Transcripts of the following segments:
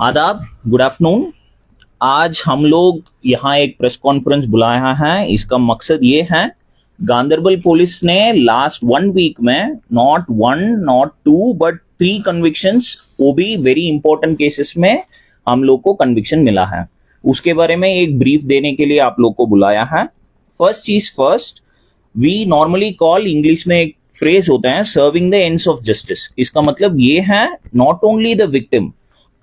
आदाब, good afternoon. आज हम लोग यहाँ एक प्रेस कॉन्फ्रेंस बुलाया है। इसका मकसद ये है, गांदरबल पुलिस ने लास्ट 1 वीक में नॉट 1 नॉट 2 बट 3 कन्विक्शंस, वो भी वेरी इंपॉर्टेंट केसेस में हम लोग को कन्विक्शन मिला है। उसके बारे में एक ब्रीफ देने के लिए आप लोग को बुलाया है। फर्स्ट चीज first, we normally call, English में एक फ्रेज होता है, serving the ends of justice. इसका मतलब ये है, नॉट ओनली द विक्टिम,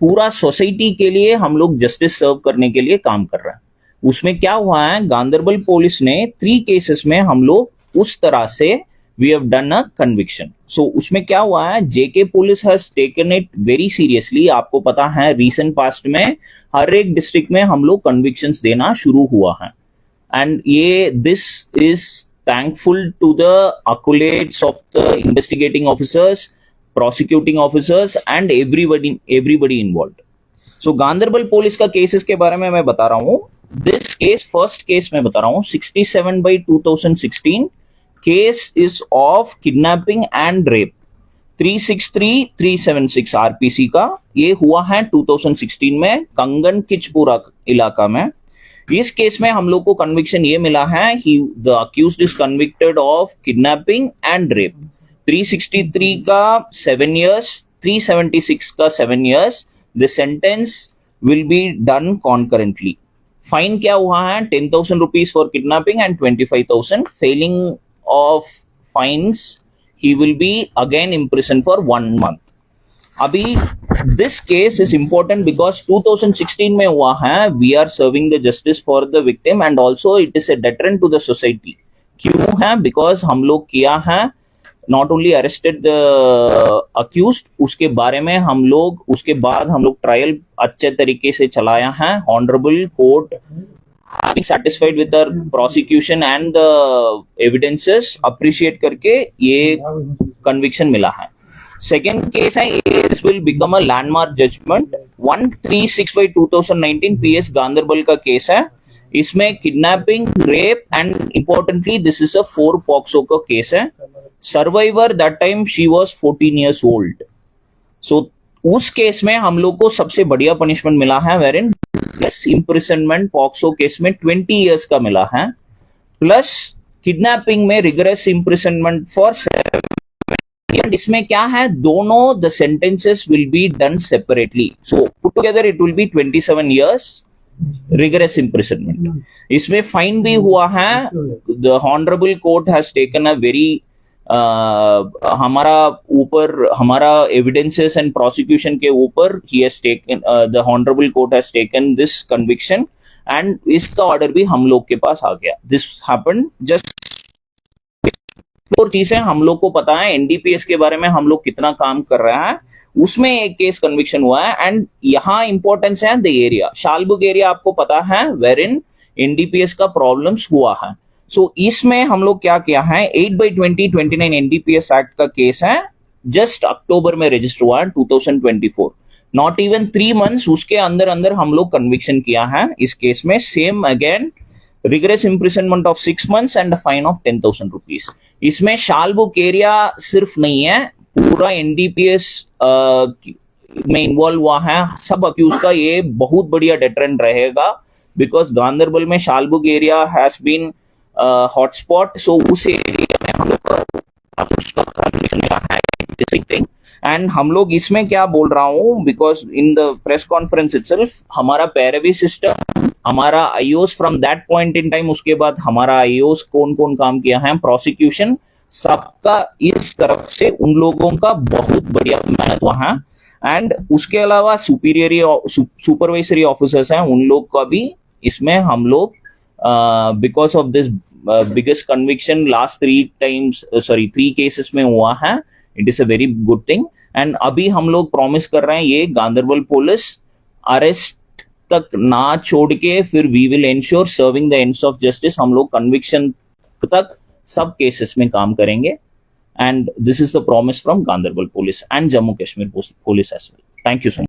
पूरा सोसाइटी के लिए हम लोग जस्टिस सर्व करने के लिए काम कर रहे हैं। उसमें क्या हुआ है, गांदरबल पुलिस ने 3 केसेस में हम लोग उस तरह से we have done a conviction. So उसमें क्या हुआ है, JK police has taken it very seriously. आपको पता है रीसेंट पास्ट में हर एक डिस्ट्रिक्ट में हम लोग कन्विक्शंस देना शुरू हुआ है, एंड ये this is thankful to the accolades of the investigating officers, prosecuting officers and everybody involved. So Ganderbal police का केसेस के बारे में मैं बता रहा हूँ। दिस केस, फर्स्ट केस मैं बता रहा हूँ, 67/2016 case is of kidnapping and rape, 363-376 RPC का। ये हुआ है 2016 में कंगन किचपुरा इलाका में। इस केस में हम लोग को कन्विक्शन ये मिला है, the accused is convicted of kidnapping and rape. 363 का 7 years, 376 का 7 years. The sentence will be done concurrently. Fine क्या हुआ है, 10,000 rupees for kidnapping and 25,000. Failing of fines, he will be again imprisoned for 1 month. अभी this case is important because 2016 में हुआ है। We are serving the justice for the victim and also it is a deterrent to the society. क्यों है, because हम लोग किया है, not only arrested the accused, उसके बारे में हम लोग, उसके बाद हम लोग ट्रायल अच्छे तरीके से चलाया है। Honourable court satisfied with the prosecution and the evidences, appreciate करके ये conviction मिला है। सेकेंड केस है, this will become a landmark judgment, 136/2019 PS Ganderbal का केस है। इसमें kidnapping, rape and importantly this is a 4 POCSO का केस है। Survivor that time she was 14 years old। सो उस केस में हम लोग को सबसे बढ़िया पनिशमेंट मिला है, वेरिन इम्प्रिजनमेंट। पॉक्सो केस में 20 years का मिला है, प्लस किडनैपिंग में रिगरस इम्प्रिजनमेंट फॉर 7। इसमें क्या है, दोनों the sentences will be done separately, so put together it will be 27 years rigorous imprisonment. इसमें फाइन भी हुआ है। The honourable court has taken a very, हमारा ऊपर, हमारा एविडेंसेस एंड प्रोसिक्यूशन के ऊपर he has taken, the honourable court has taken this conviction and इसका ऑर्डर भी हम लोग के पास आ गया। दिस हैपेंड जस्ट 4 चीजें हम लोग को पता है। एनडीपीएस के बारे में हम लोग कितना काम कर रहा है, उसमें एक केस कन्विक्शन हुआ है। एंड यहाँ इंपॉर्टेंस है द एरिया, शालबुग एरिया आपको पता है, वेरिन एनडीपीएस का प्रॉब्लम्स हुआ है। सो इसमें हम लोग क्या किया है, 8/2029 एनडीपीएस एक्ट का केस है, जस्ट अक्टूबर में रजिस्टर हुआ है 2024, नॉट इवन 3 months, उसके अंदर अंदर हम लोग कन्विक्शन किया है इस केस में। Same again rigorous imprisonment of 6 months and fine of 10,000 rupees। इसमें शालबुक एरिया सिर्फ नहीं है, पूरा एनडीपीएस में इन्वॉल्व हुआ है। सब अक्यूज का ये बहुत बढ़िया डेटरेंट रहेगा, बिकॉज गांदरबल में Shallbugh area has been hotspot. सो उस एरिया में हम लोग एंड हम लोग इसमें क्या बोल रहा हूं, because in the press conference itself हमारा पैरवी सिस्टम, हमारा iOS from that point in time, उसके बाद हमारा आईओस कौन कौन काम किया है, प्रोसिक्यूशन, सबका इस तरफ से उन लोगों का बहुत बढ़िया मेहनत हुआ है। एंड उसके अलावा सुपरवाइजरी ऑफिसर्स हैं, उन लोग का भी इसमें हम लोग, because of this biggest conviction last 3 cases में हुआ है, it is a very good thing. And अभी हम लोग प्रॉमिस कर रहे हैं, ये गांदरबल पुलिस अरेस्ट तक ना छोड़ के, फिर we will ensure serving the ends of justice. हम लोग कन्विक्शन तक सब केसेस में काम करेंगे, and this is the promise from Ganderbal police and Jammu Kashmir police as well. Thank you so much.